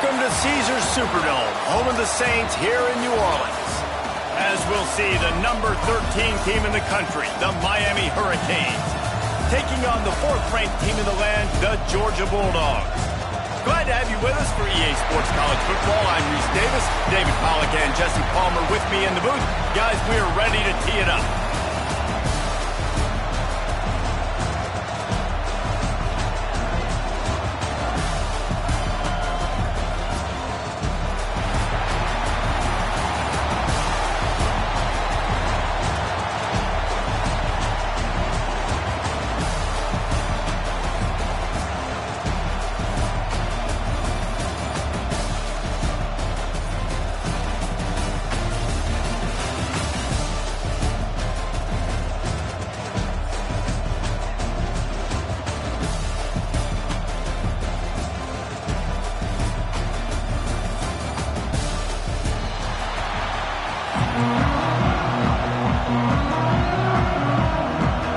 Welcome to Caesars Superdome, home of the Saints here in New Orleans. As we'll see, the number 13 team in the country, the Miami Hurricanes, taking on the 4th-ranked team in the land, the Georgia Bulldogs. Glad to have you with us for EA Sports College Football. I'm Reese Davis, David Pollack and Jesse Palmer with me in the booth. Guys, we are ready to tee it up.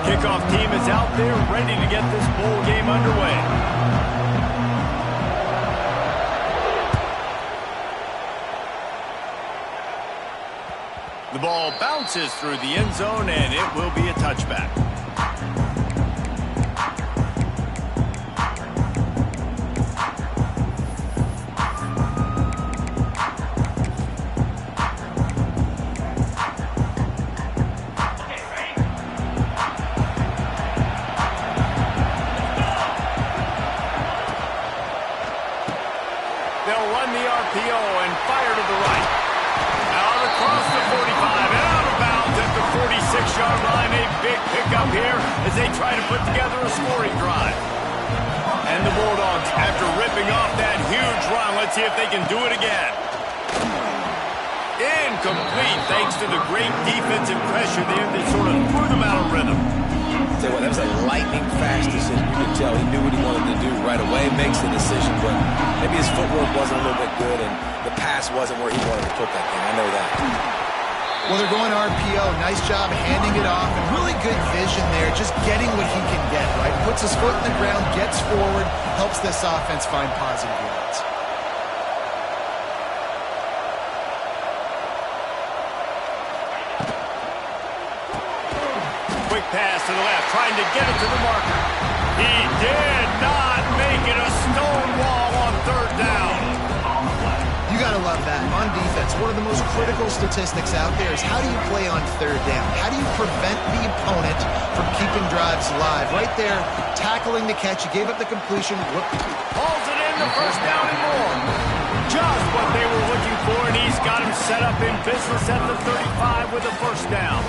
Kickoff team is out there ready to get this bowl game underway. The ball bounces through the end zone, and it will be a touchback. They'll run the RPO and fire to the right. Out across the 45 and out of bounds at the 46-yard line. A big pickup here as they try to put together a scoring drive. And the Bulldogs, after ripping off that huge run, let's see if they can do it again. Incomplete thanks to the great defensive pressure there that sort of threw them out of rhythm. Tell you what, that was a lightning-fast decision. You could tell he knew what he wanted to do right away, makes the decision, but maybe his footwork wasn't a little bit good, and the pass wasn't where he wanted to put that thing. I know that. Well, they're going RPO. Nice job handing it off, and really good vision there, just getting what he can get, right? Puts his foot in the ground, gets forward, helps this offense find positive yards. Quick pass to the left, trying to get it to the marker. He did not make it a stone wall on 3rd down. You got to love that. On defense, one of the most critical statistics out there is how do you play on 3rd down? How do you prevent the opponent from keeping drives alive? Right there, tackling the catch. You gave up the completion. Hauls it in, the 1st down and more. Just what they were looking for, and he's got him set up in business at the 35 with a 1st down.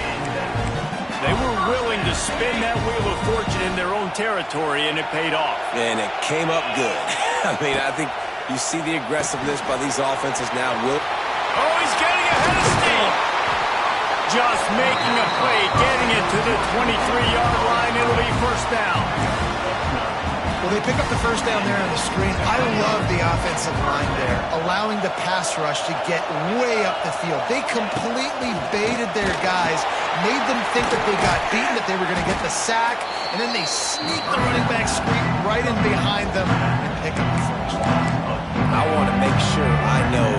They were willing to spin that wheel of fortune in their own territory, and it paid off. And it came up good. I mean, I think you see the aggressiveness by these offenses now. Oh, he's getting ahead of steam. Just making a play, getting it to the 23-yard line. It'll be 1st down. Well, they pick up the 1st down there on the screen. I love the offensive line there, allowing the pass rush to get way up the field. They completely baited their guys, made them think that they got beaten, that they were going to get the sack, and then they sneak the running back screen right in behind them and pick up the 1st. I want to make sure I know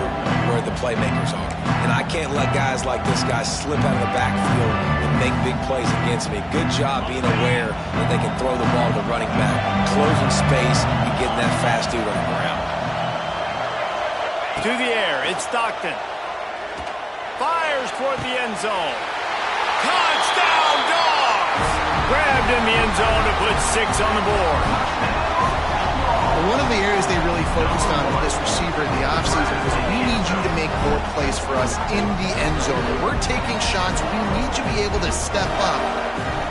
where the playmakers are. And I can't let guys like this guy slip out of the backfield and make big plays against me. Good job being aware that they can throw the ball to the running back, closing space, and getting that fast dude on the ground. To the air, it's Stockton. Fires toward the end zone. Touchdown, Dogs! Grabbed in the end zone to put 6 on the board. One of the areas they really focused on with this receiver in the offseason was we need you to make more plays for us in the end zone. When we're taking shots, we need you to be able to step up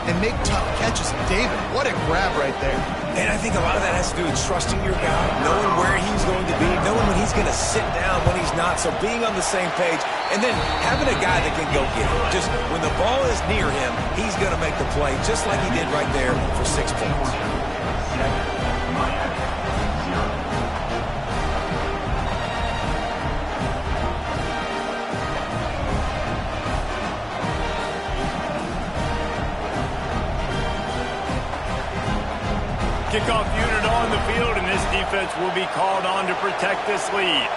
and make tough catches. David, what a grab right there. And I think a lot of that has to do with trusting your guy, knowing where he's going to be, knowing when he's going to sit down, when he's not. So being on the same page, and then having a guy that can go get it. Just when the ball is near him, he's going to make the play, just like he did right there for 6 points. Kickoff unit on the field, and this defense will be called on to protect this lead.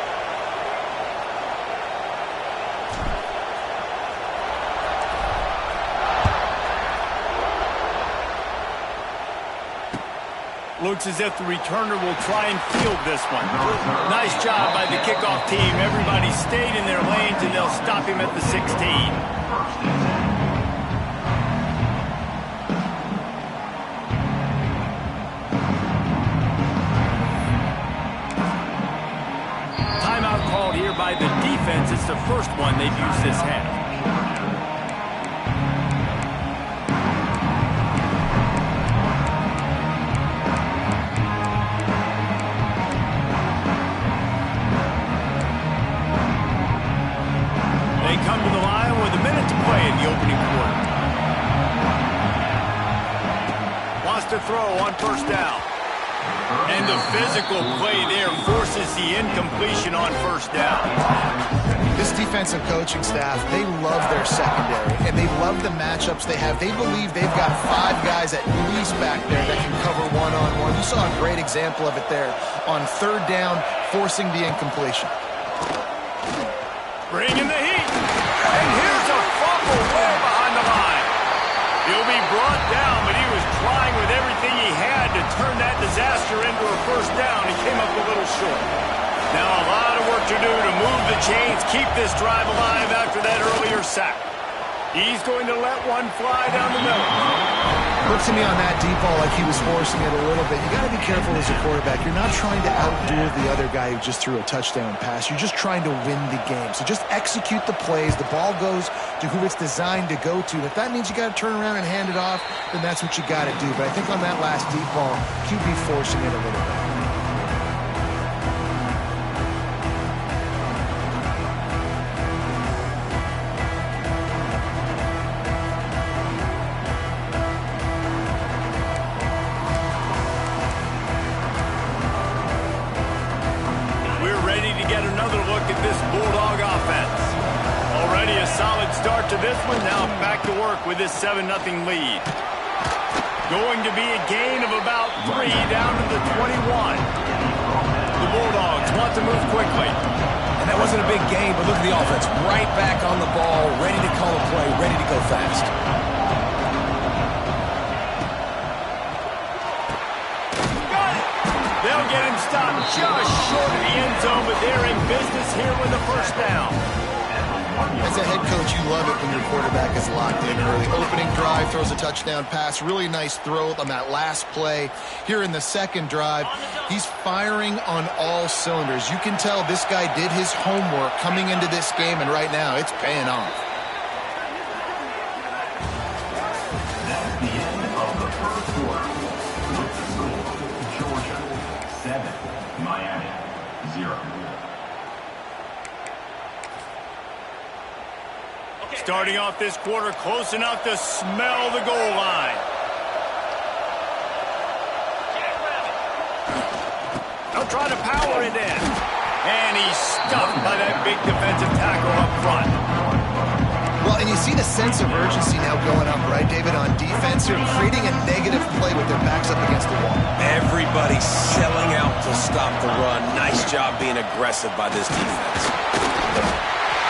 Looks as if the returner will try and field this one. Nice job by the kickoff team. Everybody stayed in their lanes, and they'll stop him at the 16. Timeout called here by the defense. It's the first one they've used this half. To throw on first down. And the physical play there forces the incompletion on first down. This defensive coaching staff, they love their secondary, and they love the matchups they have. They believe they've got 5 guys at least back there that can cover one-on-one. You saw a great example of it there on third down, forcing the incompletion. Bringing the heat. And here's a fumble way behind the line. He'll be brought down, but he was trying with everything he had to turn that disaster into a first down. He came up a little short. Now a lot of work to do to move the chains, keep this drive alive after that earlier sack. He's going to let one fly down the middle. Looked to me on that deep ball like he was forcing it a little bit. You got to be careful as a quarterback. You're not trying to outdo the other guy who just threw a touchdown pass. You're just trying to win the game. So just execute the plays. The ball goes to who it's designed to go to. If that means you got to turn around and hand it off, then that's what you got to do. But I think on that last deep ball, QB forcing it a little bit. To this one, now back to work with this 7-0 lead. Going to be a gain of about 3 down to the 21. The Bulldogs want to move quickly. And that wasn't a big gain, but look at the offense. Right back on the ball, ready to call a play, ready to go fast. Got it! They'll get him stopped just short of the end zone, but they're in business here with the first down. As a head coach, you love it when your quarterback is locked in early. Opening drive, throws a touchdown pass. Really nice throw on that last play. Here in the second drive, he's firing on all cylinders. You can tell this guy did his homework coming into this game, and right now it's paying off. That's the end of the first quarter. With the score, Georgia 7, Miami 0. Starting off this quarter close enough to smell the goal line. They'll try to power it in. And he's stuffed by that big defensive tackle up front. Well, and you see the sense of urgency now going up, right, David, on defense. They're creating a negative play with their backs up against the wall. Everybody selling out to stop the run. Nice job being aggressive by this defense.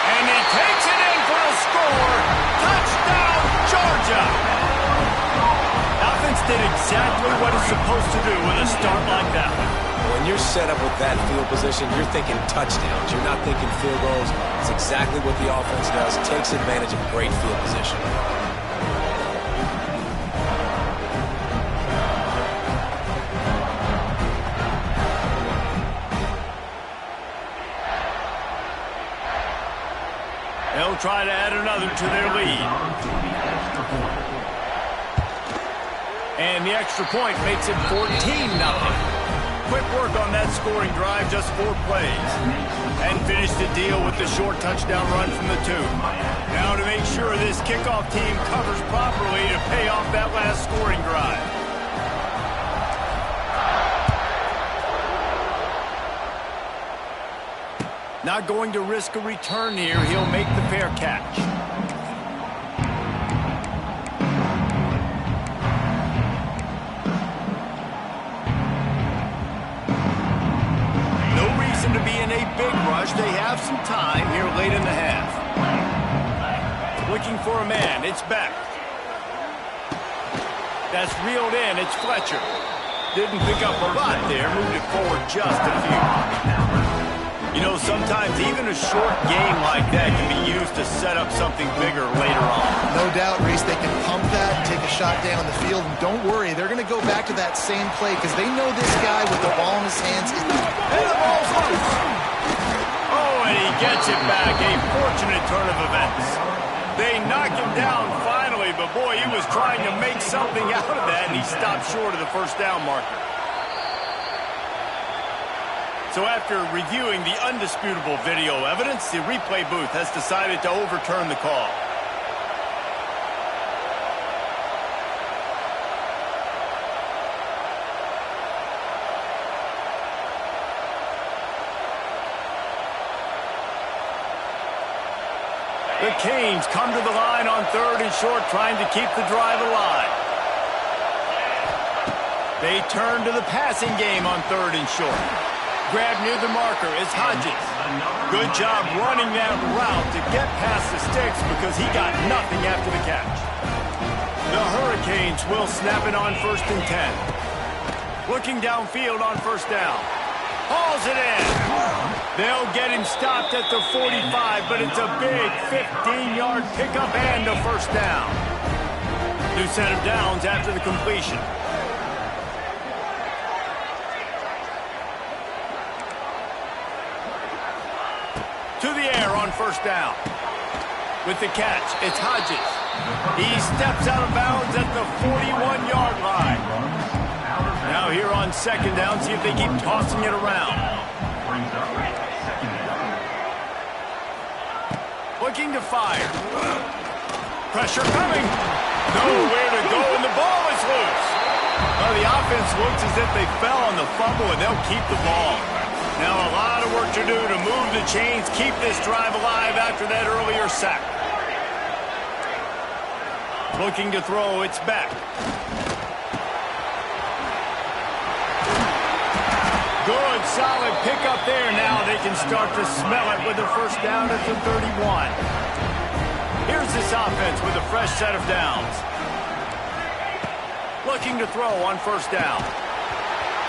And he takes it in for a score. Touchdown, Georgia. Offense did exactly what it's supposed to do with a start like that. When you're set up with that field position, you're thinking touchdowns. You're not thinking field goals. It's exactly what the offense does. It takes advantage of great field position. They'll try to add another to their lead. And the extra point makes it 14-0. Quick work on that scoring drive, just 4 plays. And finished the deal with the short touchdown run from the 2. Now to make sure this kickoff team covers properly to pay off that last scoring drive. Not going to risk a return here. He'll make the fair catch. It's back. That's reeled in. It's Fletcher. Didn't pick up a lot there. Moved it forward just a few. You know, sometimes even a short game like that can be used to set up something bigger later on. No doubt, Reese, they can pump that and take a shot down the field. And don't worry, they're going to go back to that same play because they know this guy with the ball in his hands is the... And the ball's loose. Oh, and he gets it back. A fortunate turn of events. They knock him down finally, but boy, he was trying to make something out of that, and he stopped short of the first down marker. So after reviewing the undisputable video evidence, the replay booth has decided to overturn the call. The Canes come to the line on 3rd and short, trying to keep the drive alive. They turn to the passing game on 3rd and short. Grab near the marker is Hodges. Good job running that route to get past the sticks because he got nothing after the catch. The Hurricanes will snap it on 1st and 10. Looking downfield on 1st down. Hauls it in. They'll get him stopped at the 45, but it's a big 15-yard pickup and a 1st down. New set of downs after the completion. To the air on 1st down. With the catch, it's Hodges. He steps out of bounds at the 41-yard line. Now here on 2nd down, see if they keep tossing it around. Looking to fire. Pressure coming. Nowhere to go, and the ball is loose. Well, the offense looks as if they fell on the fumble, and they'll keep the ball. Now a lot of work to do to move the chains, keep this drive alive after that earlier sack. Looking to throw, it's back. Good, solid pickup there. Now they can start to smell it with a 1st down at the 31. Here's this offense with a fresh set of downs. Looking to throw on 1st down.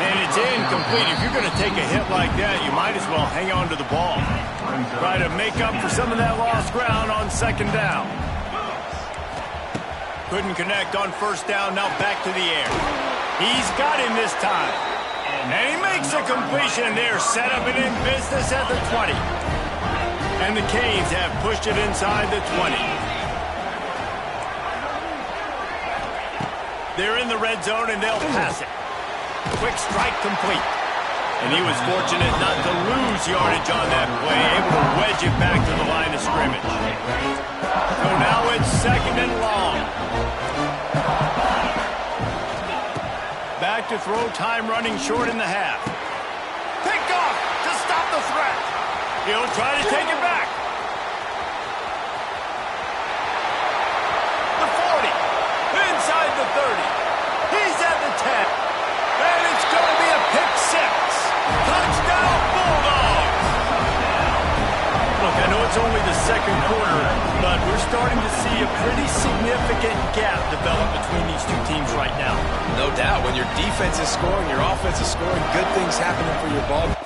And it's incomplete. If you're going to take a hit like that, you might as well hang on to the ball. Try to make up for some of that lost ground on 2nd down. Couldn't connect on 1st down. Now back to the air. He's got him this time. And he makes a completion there. Set up and in business at the 20. And the Canes have pushed it inside the 20. They're in the red zone and they'll pass it. Quick strike complete. And he was fortunate not to lose yardage on that play, able to wedge it back to the line of scrimmage. So now it's 2nd and long. Back to throw, time running short in the half. Picked off to stop the threat. He'll try to take it back. The 40, inside the 30. He's at the 10. And it's going to be a pick 6. Touchdown, Bulldogs! Look, I know it's only the 2nd quarter, but we're starting to see a pretty significant gap develop between these two teams right now. No doubt. When your defense is scoring, your offense is scoring, good things happening for your ball.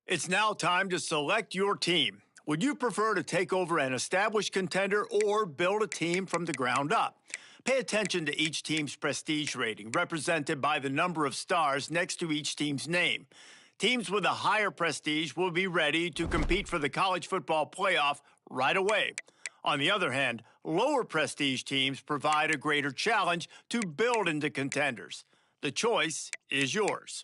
It's now time to select your team. Would you prefer to take over an established contender or build a team from the ground up? Pay attention to each team's prestige rating, represented by the number of stars next to each team's name. Teams with a higher prestige will be ready to compete for the college football playoff right away. On the other hand, lower prestige teams provide a greater challenge to build into contenders. The choice is yours.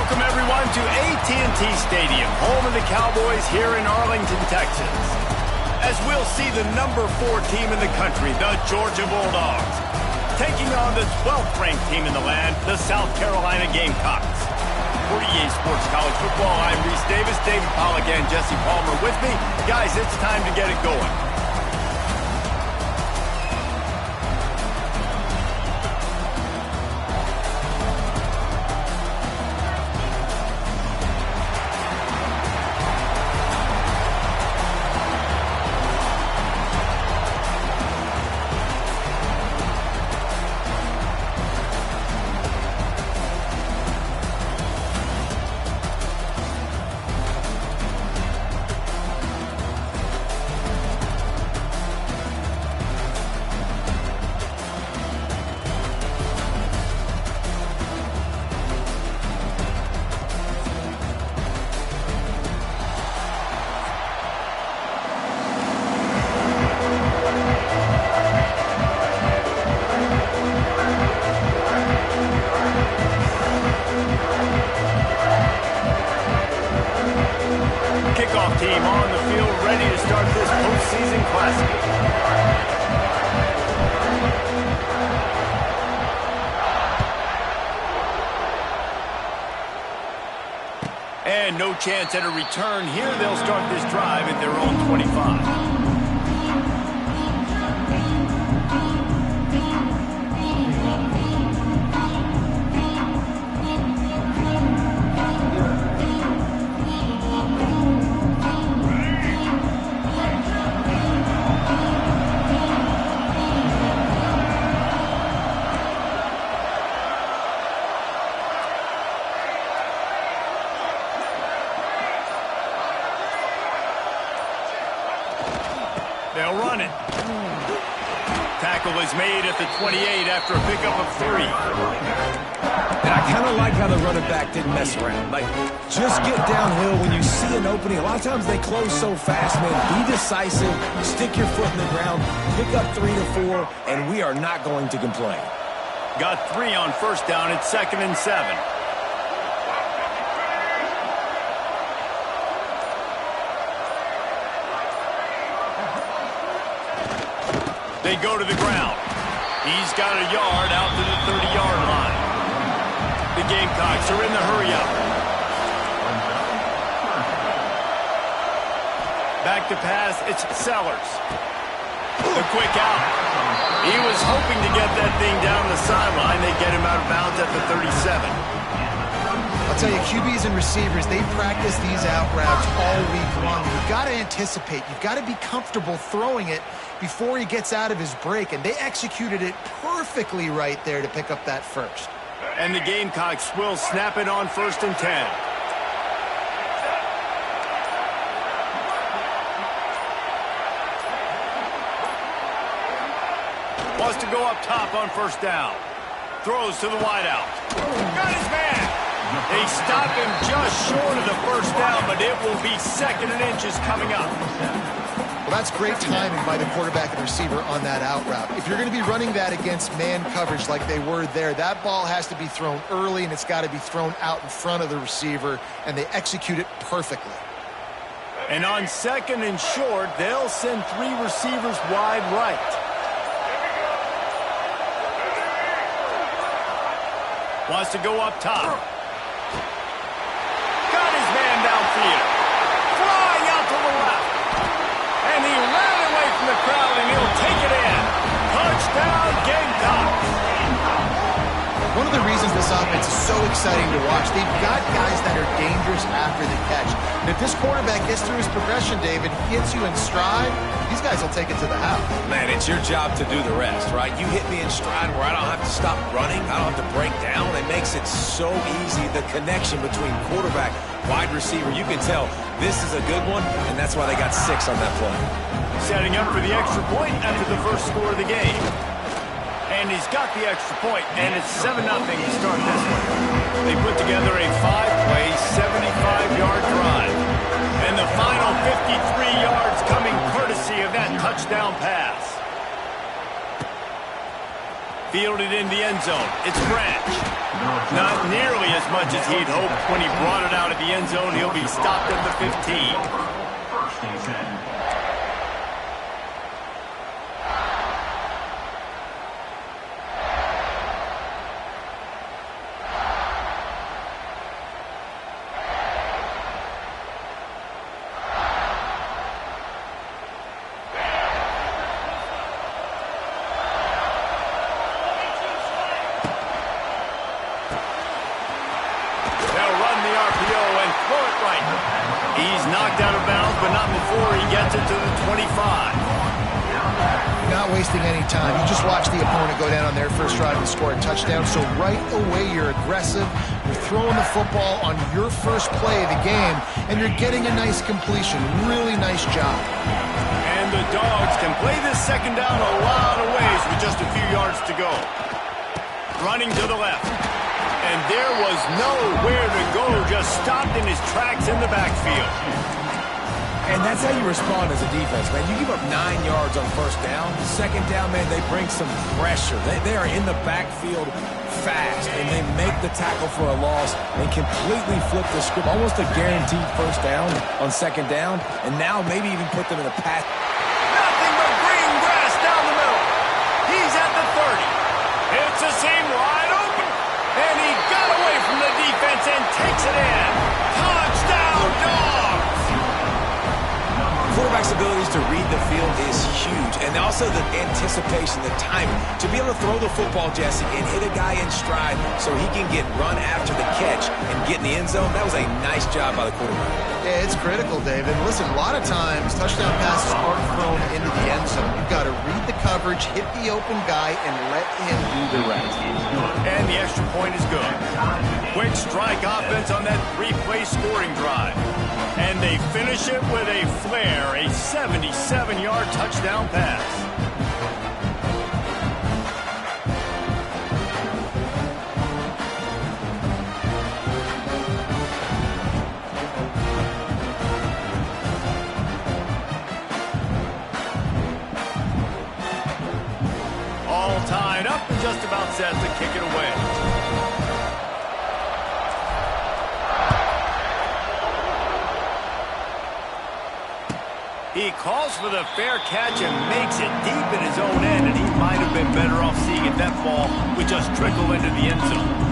Welcome, everyone, to AT&T Stadium, home of the Cowboys here in Arlington, Texas. As we'll see the number 4 team in the country, the Georgia Bulldogs, taking on the 12th ranked team in the land, the South Carolina Gamecocks. For EA Sports College Football, I'm Reese Davis, David Pollack, and Jesse Palmer with me. Guys, it's time to get it going. Kickoff team on the field, ready to start this postseason classic. And no chance at a return here. They'll start this drive at their own 25. They'll run it. Tackle is made at the 28 after a pickup of 3. And I kind of like how the running back didn't mess around. Like, just get downhill when you see an opening. A lot of times they close so fast, man. Be decisive, stick your foot in the ground, pick up 3 to 4, and we are not going to complain. Got 3 on first down. It's 2nd and 7. They go to the ground. He's got a yard out to the 30-yard line. The Gamecocks are in the hurry-up. Back to pass, it's Sellers. The quick out. He was hoping to get that thing down the sideline. They get him out of bounds at the 37. I'll tell you, QBs and receivers, they practice these out routes all week long. You've got to anticipate. You've got to be comfortable throwing it before he gets out of his break, and they executed it perfectly right there to pick up that first. And the Gamecocks will snap it on 1st and 10. Wants to go up top on 1st down. Throws to the wideout. Got his man. They stop him just short of the 1st down, but it will be 2nd and inches coming up. Well, that's great timing by the quarterback and receiver on that out route. If you're going to be running that against man coverage like they were there, that ball has to be thrown early, and it's got to be thrown out in front of the receiver, and they execute it perfectly. And on 2nd and short, they'll send 3 receivers wide right. Wants to go up top. Got his man downfield. Flying out to the left. And he ran away from the crowd, and he'll take it in. Touchdown, Gamecocks. One of the reasons this offense is so exciting to watch, they've got guys that are dangerous after the catch. And if this quarterback gets through his progression, David, gets you in stride, these guys will take it to the house. Man, it's your job to do the rest, right? You hit me in stride where I don't have to stop running. I don't have to break down. It makes it so easy, the connection between quarterback, wide receiver. You can tell this is a good one, and that's why they got 6 on that play. Setting up for the extra point after the first score of the game. And he's got the extra point, and it's 7-0 to start this one. They put together a 5-play, 75-yard drive. And the final 53 yards coming courtesy of that touchdown pass. Fielded in the end zone. It's Branch. Not nearly as much as he'd hoped when he brought it out of the end zone. He'll be stopped at the 15. First and 10. He's knocked out of bounds, but not before he gets it to the 25. Not wasting any time. You just watch the opponent go down on their first drive and score a touchdown. So right away, you're aggressive. You're throwing the football on your first play of the game, and you're getting a nice completion. Really nice job. And the Dogs can play this second down a lot of ways with just a few yards to go. Running to the left. And there was nowhere to go, just stopped in his tracks in the backfield. And that's how you respond as a defense, man. You give up 9 yards on first down. Second down, man, they bring some pressure. They are in the backfield fast, and they make the tackle for a loss and completely flip the script. Almost a guaranteed first down on second down, and now maybe even put them in a pass. Nothing but green grass down the middle. He's at the 30. It's a seam wide open. And he got away from the defense and takes it in. Touchdown, Dogs! Quarterback's abilities to read the field is huge, and also the anticipation, the timing. To be able to throw the football, Jesse, and hit a guy in stride so he can get run after the catch and get in the end zone, that was a nice job by the quarterback. Yeah, it's critical, David. Listen, a lot of times, touchdown passes aren't thrown into the end zone. You've got to read the coverage, hit the open guy, and let him do the rest. And the extra point is good. Quick strike offense on that 3-play scoring drive. And they finish it with a flair, a 77-yard touchdown pass. All tied up and just about set to kick it away. He calls for the fair catch and makes it deep in his own end, and he might have been better off seeing it that ball would just trickle into the end zone.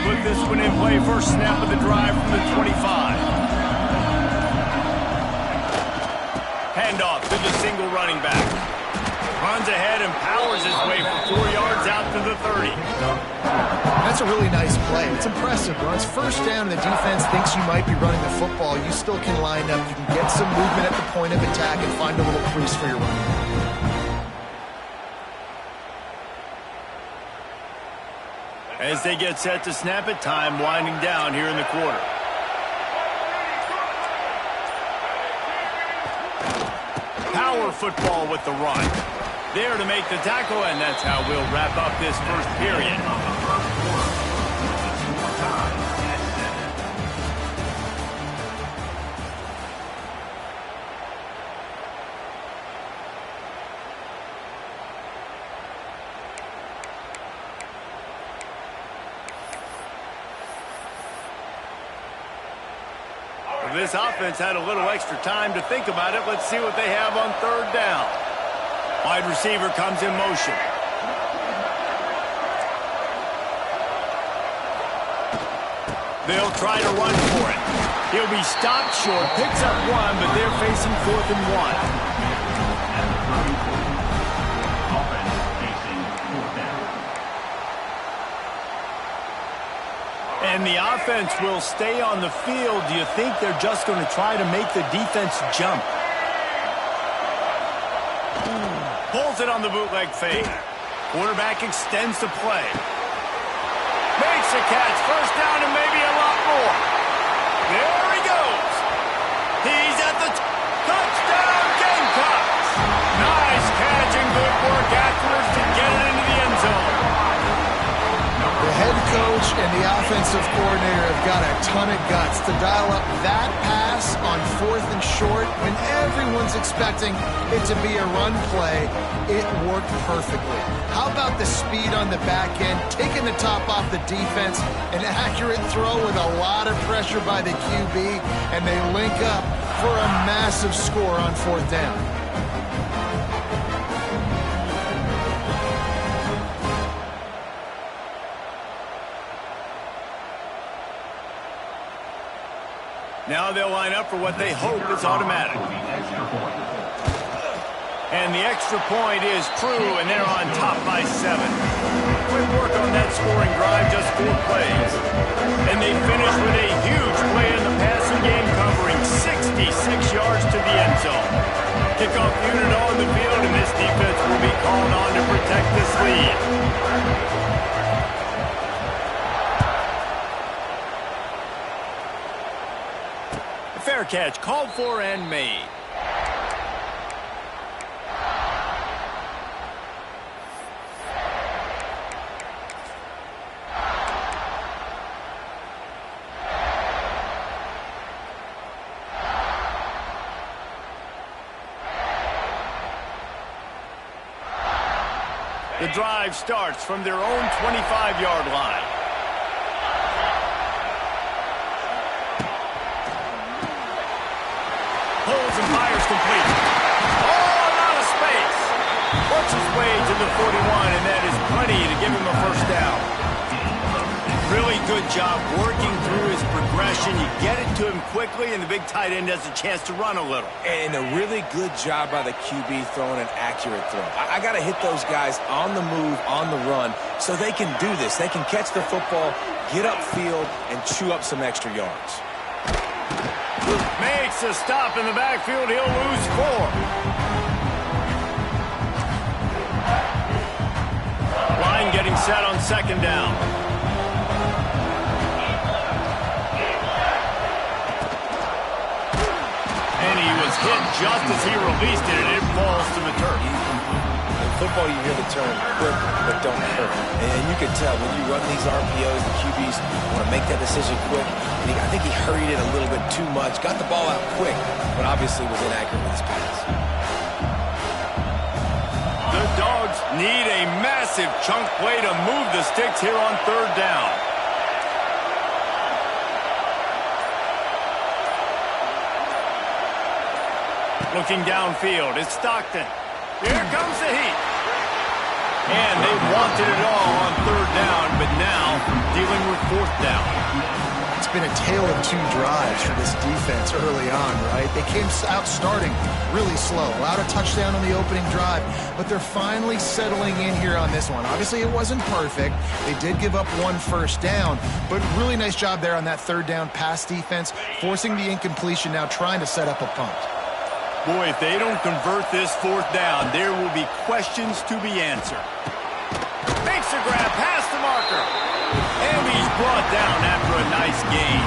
Put this one in play, first snap of the drive from the 25. Handoff to the single running back. Runs ahead and powers his way for 4 yards out to the 30. That's a really nice play. It's impressive. When it's first down and the defense thinks you might be running the football, you still can line up. You can get some movement at the point of attack and find a little crease for your running back. As they get set to snap it, time winding down here in the quarter. Power football with the run. There to make the tackle, and that's how we'll wrap up this first period. This offense had a little extra time to think about it. Let's see what they have on third down. Wide receiver comes in motion. They'll try to run for it. He'll be stopped short, picks up one, but they're facing 4th and 1. And the offense will stay on the field. Do you think they're just going to try to make the defense jump? Pulls it on the bootleg fake. Quarterback extends the play. Makes a catch. First down and maybe a lot more. There he goes. He's at the touchdown game offensive coordinator have got a ton of guts to dial up that pass on 4th and short when everyone's expecting it to be a run play. It worked perfectly. How about the speed on the back end, taking the top off the defense, an accurate throw with a lot of pressure by the QB, and they link up for a massive score on 4th down. Now they'll line up for what they hope is automatic. And the extra point is true, and they're on top by 7. Quick work on that scoring drive, just 4 plays. And they finish with a huge play in the passing game, covering 66 yards to the end zone. Kickoff unit on the field, and this defense will be called on to protect this lead. Fair catch, called for and made. The drive starts from their own 25-yard line. Pulls and fires complete. Oh, out of space. Works his way to the 41, and that is plenty to give him a first down. Really good job working through his progression. You get it to him quickly, and the big tight end has a chance to run a little. And a really good job by the QB throwing an accurate throw. I got to hit those guys on the move, on the run, so they can do this. They can catch the football, get upfield, and chew up some extra yards. Makes a stop in the backfield. He'll lose 4. Line getting set on 2nd down. And he was hit just as he released it, and it falls to the turf. In football, you hear the term quick, but don't hurt. And you can tell when you run these RPOs, the QBs want to make that decision quick. And I think he hurried it a little bit too much, got the ball out quick, but obviously was inaccurate with his pass. The Dogs need a massive chunk play to move the sticks here on 3rd down. Looking downfield, it's Stockton. Here comes the heat. And they wanted it all on 3rd down, but now dealing with 4th down. It's been a tale of 2 drives for this defense early on, right? They came out starting really slow, allowed a touchdown on the opening drive, but they're finally settling in here on this one. Obviously, it wasn't perfect. They did give up 1 first down, but really nice job there on that 3rd down pass defense, forcing the incompletion, now trying to set up a punt. Boy, if they don't convert this 4th down, there will be questions to be answered. Makes a grab past the marker. And he's brought down after a nice gain.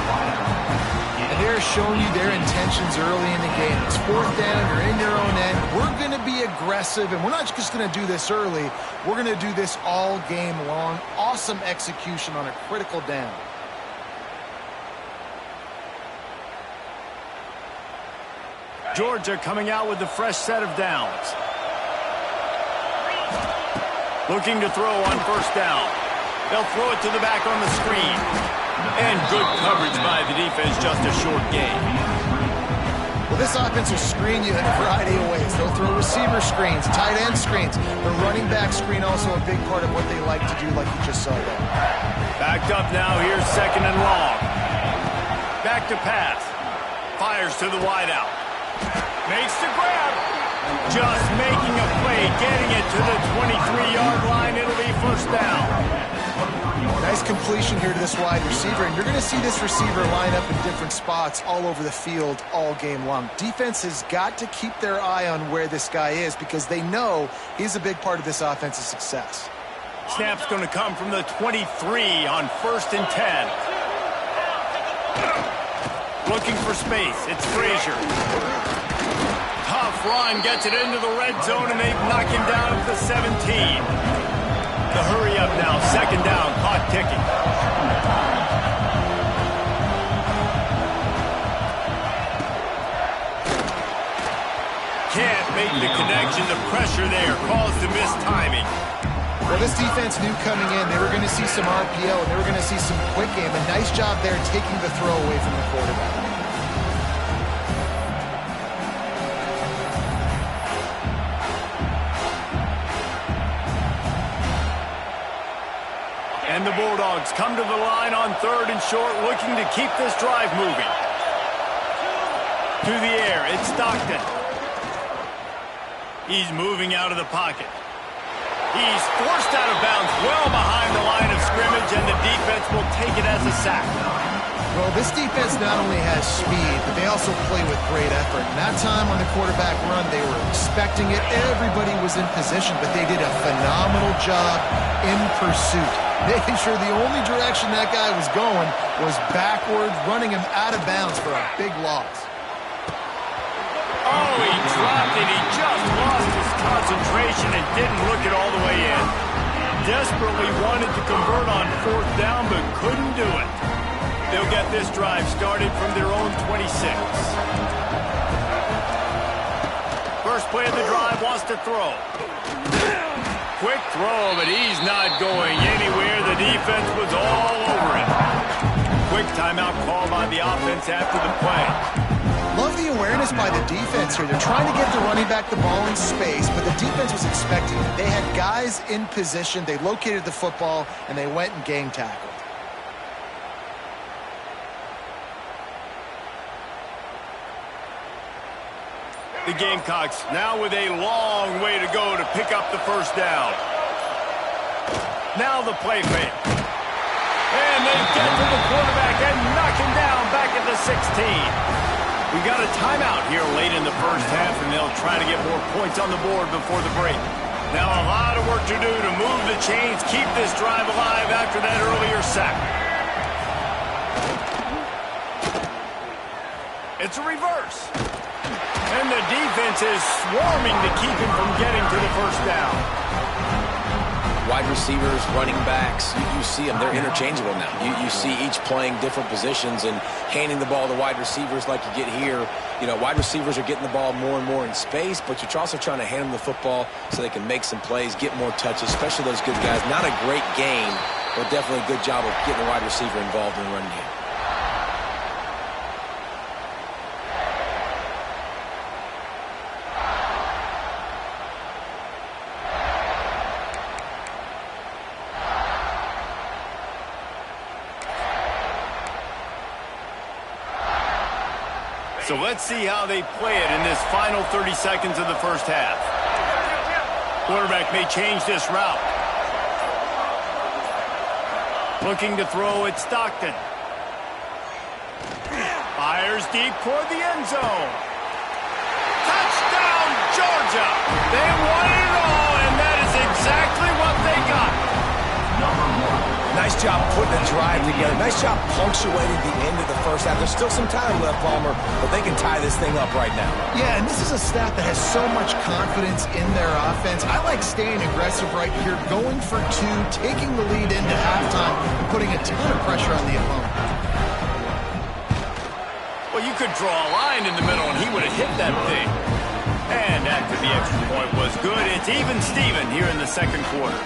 And they're showing you their intentions early in the game. It's 4th down, you're in your own end. We're going to be aggressive, and we're not just going to do this early. We're going to do this all game long. Awesome execution on a critical down. Georgia coming out with a fresh set of downs. Looking to throw on 1st down. They'll throw it to the back on the screen. And good coverage by the defense, just a short gain. Well, this offense will screen you in a variety of ways. They'll throw receiver screens, tight end screens. The running back screen also a big part of what they like to do, like you just saw there. Backed up now, here's 2nd and long. Back to pass. Fires to the wideout. Makes the grab. Just making a play, getting it to the 23-yard line. It'll be 1st down. Nice completion here to this wide receiver, and you're going to see this receiver line up in different spots all over the field all game long. Defense has got to keep their eye on where this guy is because they know he's a big part of this offense's success. Snap's going to come from the 23 on 1st and 10. Looking for space. It's Frazier. Tough run, gets it into the red zone, and they knock him down at the 17. The hurry up now, 2nd down, clock ticking. make the connection. The pressure there caused the missed timing. Well, this defense knew coming in they were going to see some RPO and they were going to see some quick game. A nice job there taking the throw away from the quarterback. And the Bulldogs come to the line on 3rd and short, looking to keep this drive moving. To the air, it's Stockton. He's moving out of the pocket. He's forced out of bounds well behind the line of scrimmage, and the defense will take it as a sack. Well, this defense not only has speed, but they also play with great effort. And that time on the quarterback run, they were expecting it. Everybody was in position, but they did a phenomenal job in pursuit, making sure the only direction that guy was going was backwards, running him out of bounds for a big loss. Oh, he dropped it. He just lost his concentration and didn't look it all the way in. Desperately wanted to convert on 4th down, but couldn't do it. They'll get this drive started from their own 26. First play of the drive, wants to throw. Quick throw, but he's not going anywhere. The defense was all over him. Quick timeout call by the offense after the play. Love the awareness by the defense here. They're trying to get the running back the ball in space, but the defense was expecting it. They had guys in position. They located the football, and they went and gang tackled. The Gamecocks now with a long way to go to pick up the first down. Now the play fake. And they get to the quarterback and knock him down back at the 16. We got a timeout here late in the first half, and they'll try to get more points on the board before the break. Now a lot of work to do to move the chains, keep this drive alive after that earlier sack. It's a reverse. And the defense is swarming to keep him from getting to the first down. Wide receivers, running backs, you see them. They're interchangeable now. You see each playing different positions and handing the ball to wide receivers like you get here. You know, wide receivers are getting the ball more and more in space, but you're also trying to hand them the football so they can make some plays, get more touches, especially those good guys. Not a great game, but definitely a good job of getting the wide receiver involved in the run game. So let's see how they play it in this final 30 seconds of the first half. Quarterback may change this route. Looking to throw at Stockton. Fires deep toward the end zone. Touchdown, Georgia! They won it all, and that is exactly what they got. Nice job putting a drive together. Nice job punctuating the end of the first half. There's still some time left, Palmer, but they can tie this thing up right now. Yeah, and this is a staff that has so much confidence in their offense. I like staying aggressive right here, going for 2, taking the lead into halftime, and putting a ton of pressure on the opponent. Well, you could draw a line in the middle, and he would have hit that thing. And after the extra point was good, it's even Steven here in the second quarter.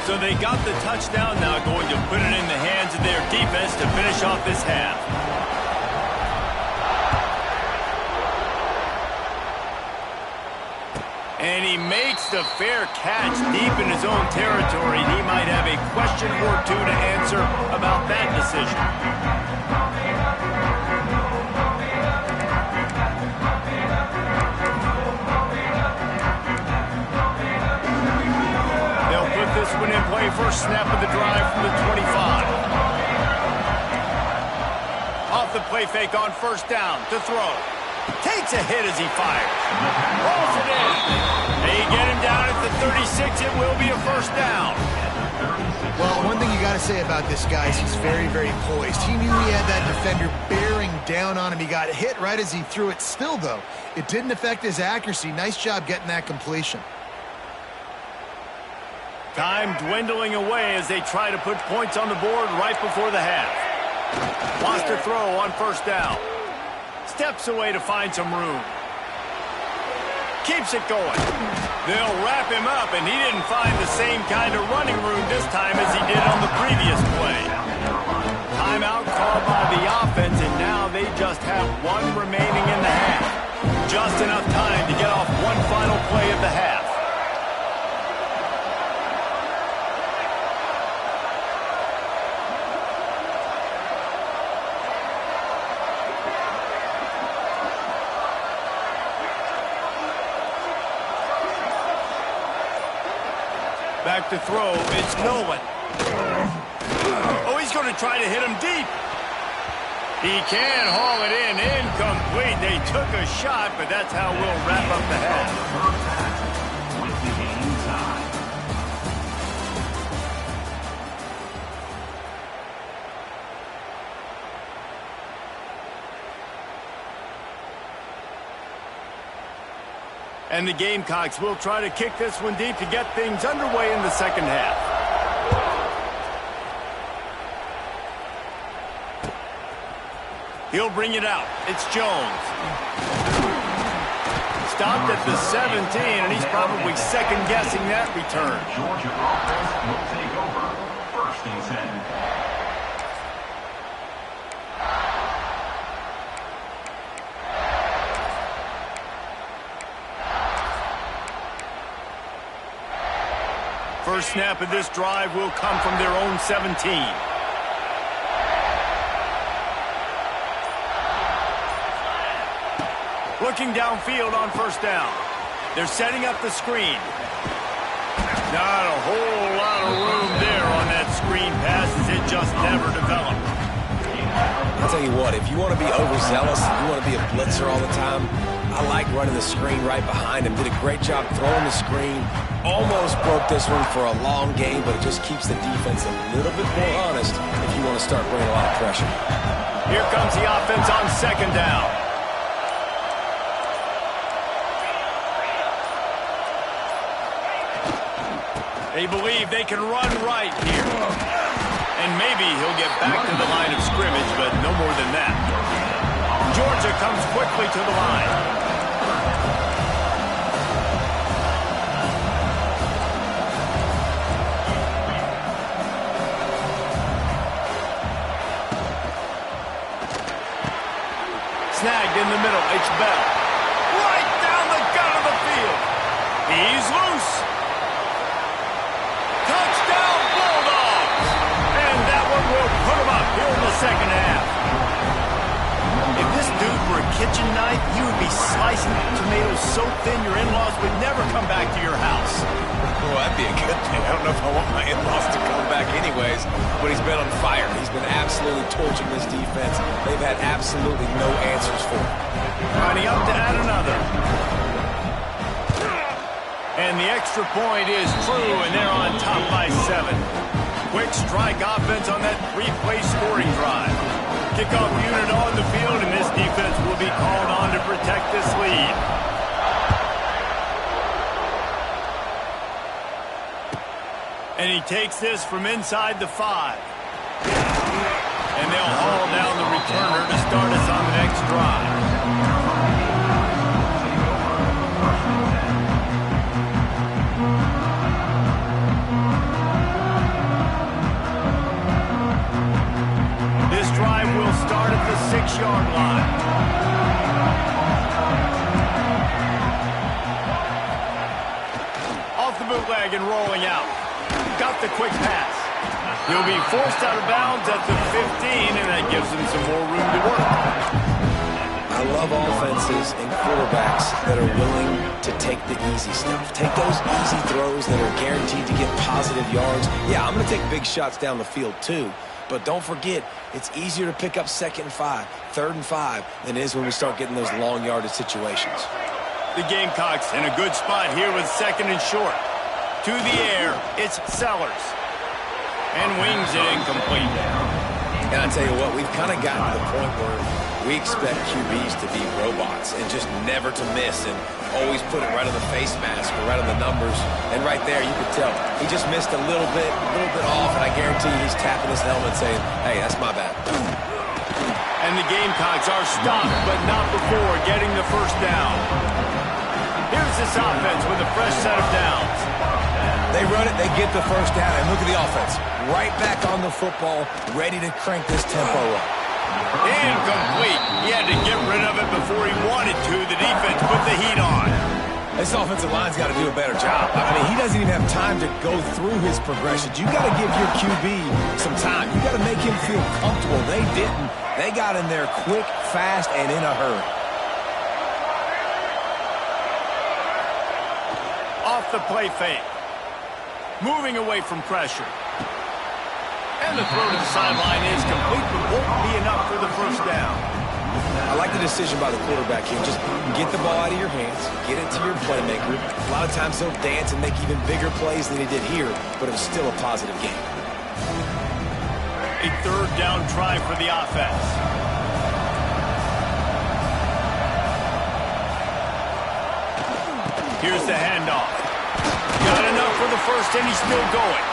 So they got the touchdown, now going to put it in the hands of their defense to finish off this half. And he makes the fair catch deep in his own territory. He might have a question or 2 to answer about that decision. This one in play, first snap of the drive from the 25. Off the play fake on first down to throw. Takes a hit as he fires. Rolls it in. They get him down at the 36. It will be a first down. Well, one thing you got to say about this guy is he's very, very poised. He knew he had that defender bearing down on him. He got hit right as he threw it. Still, though, it didn't affect his accuracy. Nice job getting that completion. Time dwindling away as they try to put points on the board right before the half. Wants to throw on first down. Steps away to find some room. Keeps it going. They'll wrap him up, and he didn't find the same kind of running room this time as he did on the previous play. Timeout called by the offense, and now they just have one remaining in the half. Just enough time to get off one final play of the half. Back to throw, it's Nolan. Oh, he's going to try to hit him deep. He can haul it in, incomplete. They took a shot, but that's how we'll wrap up the half. With the game time. And the Gamecocks will try to kick this one deep to get things underway in the second half. He'll bring it out. It's Jones. Stopped at the 17, and he's probably second-guessing that return. Georgia offense will take over. First and 10. First snap of this drive will come from their own 17. Looking downfield on first down. They're setting up the screen. Not a whole lot of room there on that screen pass as it just never developed. I'll tell you what, if you want to be overzealous, if you want to be a blitzer all the time, I like running the screen right behind him. Did a great job throwing the screen. Almost broke this one for a long game, but it just keeps the defense a little bit more honest if you want to start bringing a lot of pressure. Here comes the offense on second down. They believe they can run right here. And maybe he'll get back to the line of scrimmage, but no more than that. Georgia comes quickly to the line. Snagged in the middle, it's Bell. Right down the gut of the field. He's loose. Touchdown, Bulldogs! And that one will put him up here in the second half. If this dude were a kitchen knife, you would be slicing tomatoes so thin your in-laws would never come back to your house. Well, that'd be a good thing. I don't know if I want my in-laws to come back anyways, but he's been on fire. He's been absolutely torching this defense. They've had absolutely no answers for him. Running up to add another. And the extra point is true, and they're on top by 7. Quick strike offense on that 3-play scoring drive. Kickoff unit on the field, and this defense will be called on to protect this lead. And he takes this from inside the 5. And they'll haul down the returner to start us on the next drive. This drive will start at the 6-yard line. Off the bootleg and rolling out. Got the quick pass. He'll be forced out of bounds at the 15, and that gives him some more room to work. I love offenses and quarterbacks that are willing to take the easy stuff. Take those easy throws that are guaranteed to get positive yards. Yeah, I'm going to take big shots down the field too, but don't forget, it's easier to pick up 2nd and 5, 3rd and 5 than it is when we start getting those long yardage situations. The Gamecocks in a good spot here with 2nd and short. To the air, it's Sellers. And wings it incomplete. And I tell you what, we've kind of gotten to the point where We expect QBs to be robots and just never to miss and always put it right on the face mask or right on the numbers. And right there, you could tell he just missed a little bit off, and I guarantee you he's tapping his helmet saying, hey, that's my bad. And the Gamecocks are stopped, but not before getting the first down. Here's this offense with a fresh set of downs. They run it, they get the first down, and look at the offense. Right back on the football, ready to crank this tempo up. Incomplete. He had to get rid of it before he wanted to. The defense put the heat on. This offensive line's got to do a better job. I mean, he doesn't even have time to go through his progressions. You got to give your QB some time. You got to make him feel comfortable. They didn't. They got in there quick, fast, and in a hurry. Off the play fake. Moving away from pressure. And the throw to the sideline is complete, but won't be enough for the first down. I like the decision by the quarterback here. Just get the ball out of your hands, get it to your playmaker. A lot of times they'll dance and make even bigger plays than he did here, but it was still a positive game. A third down try for the offense. Here's the handoff. Got enough for the first, and he's still going.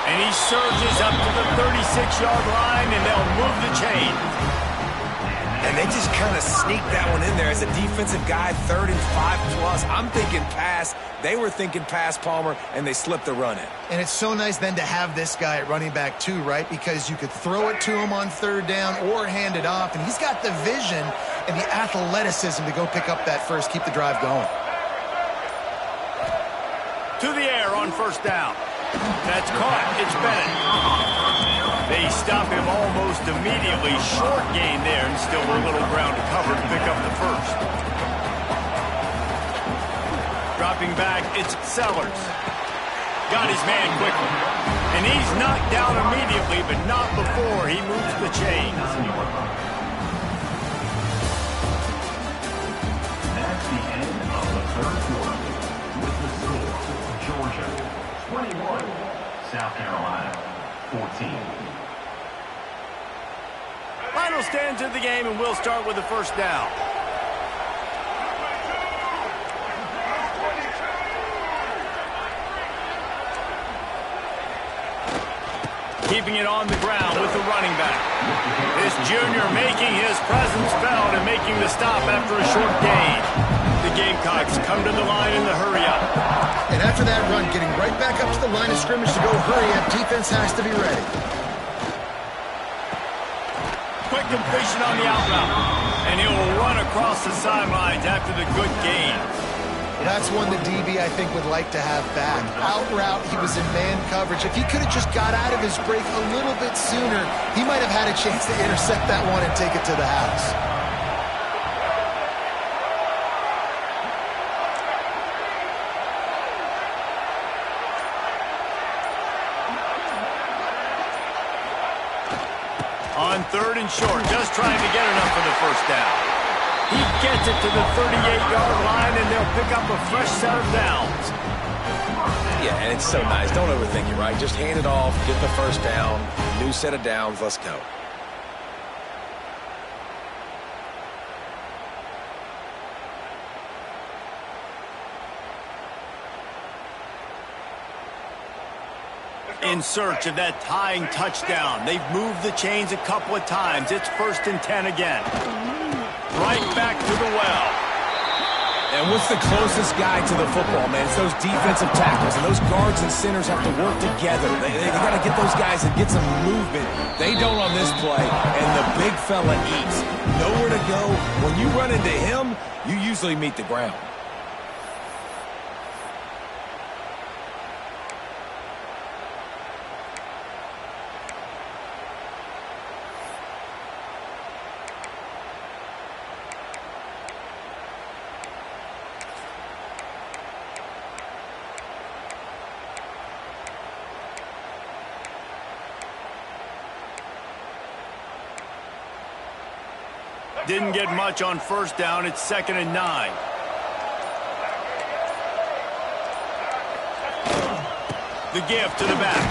And he surges up to the 36-yard line, and they'll move the chain. And they just kind of sneaked that one in there as a defensive guy, 3rd and 5+. I'm thinking pass. They were thinking pass, Palmer, and they slipped the run in. And it's so nice then to have this guy at running back too, right? Because you could throw it to him on 3rd down or hand it off, and he's got the vision and the athleticism to go pick up that first, keep the drive going. To the air on first down. That's caught. It's Bennett. They stop him almost immediately. Short gain there, and still a little ground to cover to pick up the first. Dropping back, it's Sellers. Got his man quickly. And he's knocked down immediately, but not before he moves the chains. That's the end of the third quarter. With the score, Georgia 21, South Carolina 14. Final stands of the game, and we'll start with the first down. Keeping it on the ground with the running back. This junior making his presence felt and making the stop after a short gain. The Gamecocks come to the line in the hurry-up. And after that run, getting right back up to the line of scrimmage to go hurry-up, defense has to be ready. Quick completion on the out route. And he'll run across the sidelines after the good gain. That's one the DB, I think, would like to have back. Out route, he was in man coverage. If he could have just got out of his break a little bit sooner, he might have had a chance to intercept that one and take it to the house. On 3rd and short, just trying to get enough for the first down. He gets it to the 38-yard line, and they'll pick up a fresh set of downs. Yeah, and it's so nice. Don't overthink it, right? Just hand it off, get the first down, new set of downs, let's go. In search of that tying touchdown. They've moved the chains a couple of times. It's 1st and 10 again. Right back to the well. And what's the closest guy to the football, man? It's those defensive tackles, and those guards and centers have to work together. They got to get those guys and get some movement. They don't on this play, and the big fella eats. Nowhere to go. When you run into him, you usually meet the ground. Didn't get much on first down. It's 2nd and 9. The give to the back.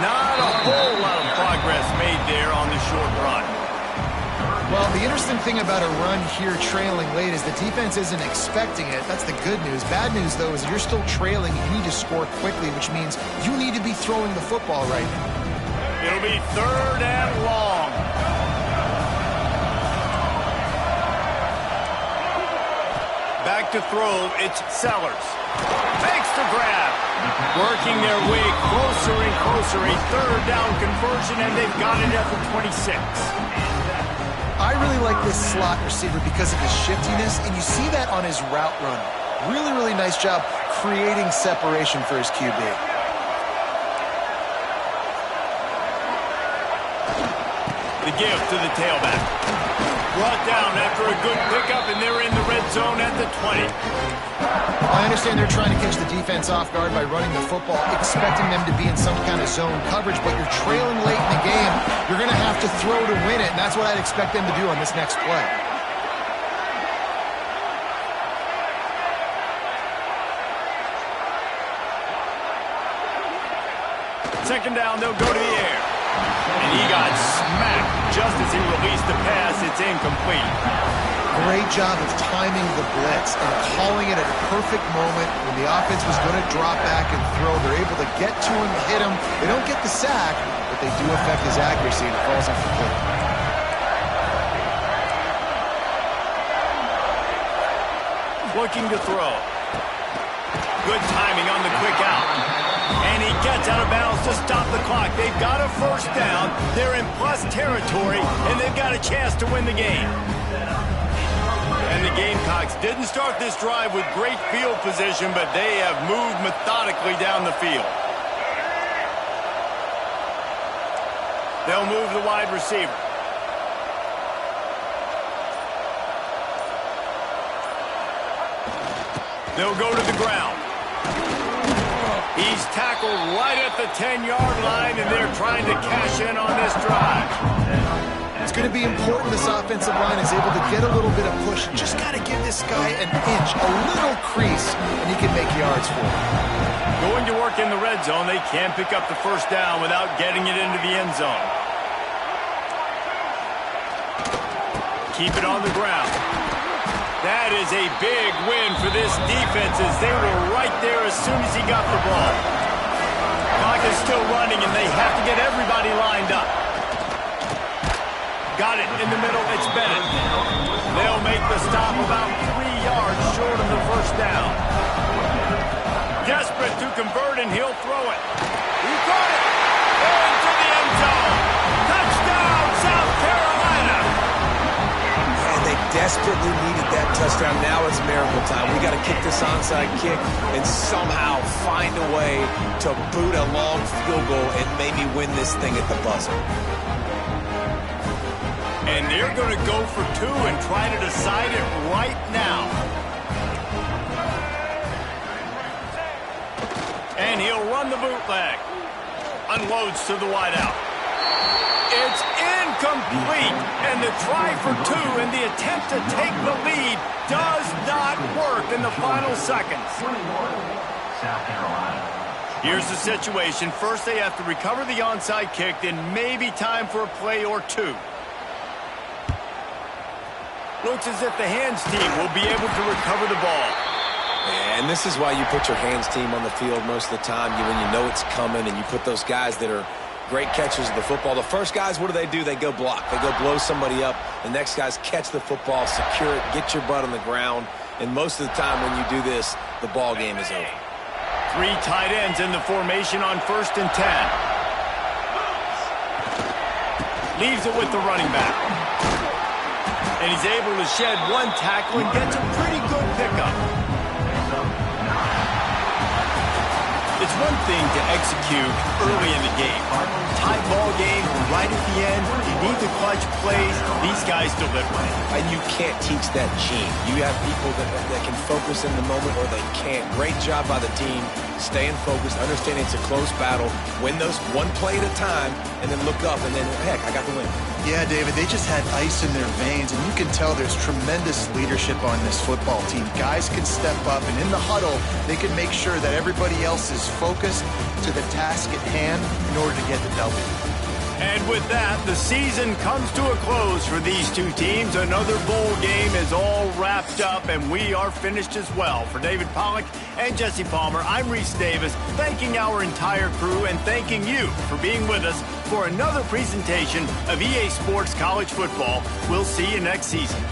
Not a whole lot of progress made there on the short run. Well, the interesting thing about a run here trailing late is the defense isn't expecting it. That's the good news. Bad news, though, is you're still trailing. You need to score quickly, which means you need to be throwing the football right now. It'll be 3rd and long. Back to throw, it's Sellers. Makes the grab. Working their way closer and closer. A 3rd down conversion, and they've got it at the 26. I really like this slot receiver because of his shiftiness, and you see that on his route run. Really, really nice job creating separation for his QB. The give to the tailback. Brought down after a good pickup, and they're in the red zone at the 20. I understand they're trying to catch the defense off guard by running the football, expecting them to be in some kind of zone coverage, but you're trailing late in the game. You're going to have to throw to win it, and that's what I'd expect them to do on this next play. Second down, they'll go to the air. And he got smacked just as he released the pass. It's incomplete. Great job of timing the blitz and calling it at a perfect moment when the offense was going to drop back and throw. They're able to get to him, hit him. They don't get the sack, but they do affect his accuracy, and it falls incomplete. Looking to throw. Good timing on the quick out. And he gets out of bounds to stop the clock. They've got a 1st down. They're in plus territory, and they've got a chance to win the game. And the Gamecocks didn't start this drive with great field position, but they have moved methodically down the field. They'll move the wide receiver. They'll go to the ground. He's tackled right at the 10-yard line, and they're trying to cash in on this drive. It's going to be important this offensive line is able to get a little bit of push. Just got to give this guy an inch, a little crease, and he can make yards for it. Going to work in the red zone, they can't pick up the 1st down without getting it into the end zone. Keep it on the ground. That is a big win for this defense as they were right there as soon as he got the ball. Clock is still running, and they have to get everybody lined up. Got it in the middle. It's Bennett. They'll make the stop about 3 yards short of the 1st down. Desperate to convert, and he'll throw it. He caught it. Into the end zone. Touchdown, South Carolina. And they desperately needed that touchdown. Now it's miracle time. We got to kick this onside kick and somehow find a way to boot a long field goal and maybe win this thing at the buzzer. And they're going to go for 2 and try to decide it right now. And he'll run the bootleg. Unloads to the wideout. It's incomplete. And the try for 2 and the attempt to take the lead does not work in the final seconds. South Carolina. Here's the situation. First, they have to recover the onside kick, then maybe time for a play or 2. Looks as if the hands team will be able to recover the ball. And this is why you put your hands team on the field most of the time. When you know it's coming, and you put those guys that are great catchers of the football. The first guys, what do? They go block. They go blow somebody up. The next guys catch the football, secure it, get your butt on the ground. And most of the time when you do this, the ball game is over. 3 tight ends in the formation on 1st and 10. Leaves it with the running back. And he's able to shed 1 tackle and gets a pretty good pickup. It's one thing to execute early in the game. Tie ball game right at the end. You need the clutch plays. These guys deliver. And you can't teach that gene. You have people that can focus in the moment or they can't. Great job by the team. Staying focused, understanding it's a close battle. Win those 1 play at a time, and then look up, and then, heck, I got the win. Yeah, David, they just had ice in their veins, and you can tell there's tremendous leadership on this football team. Guys can step up, and in the huddle, they can make sure that everybody else is focused to the task at hand in order to get the W. And with that, the season comes to a close for these two teams. Another bowl game is all wrapped up, and we are finished as well. For David Pollack and Jesse Palmer, I'm Reese Davis, thanking our entire crew and thanking you for being with us for another presentation of EA Sports College Football. We'll see you next season.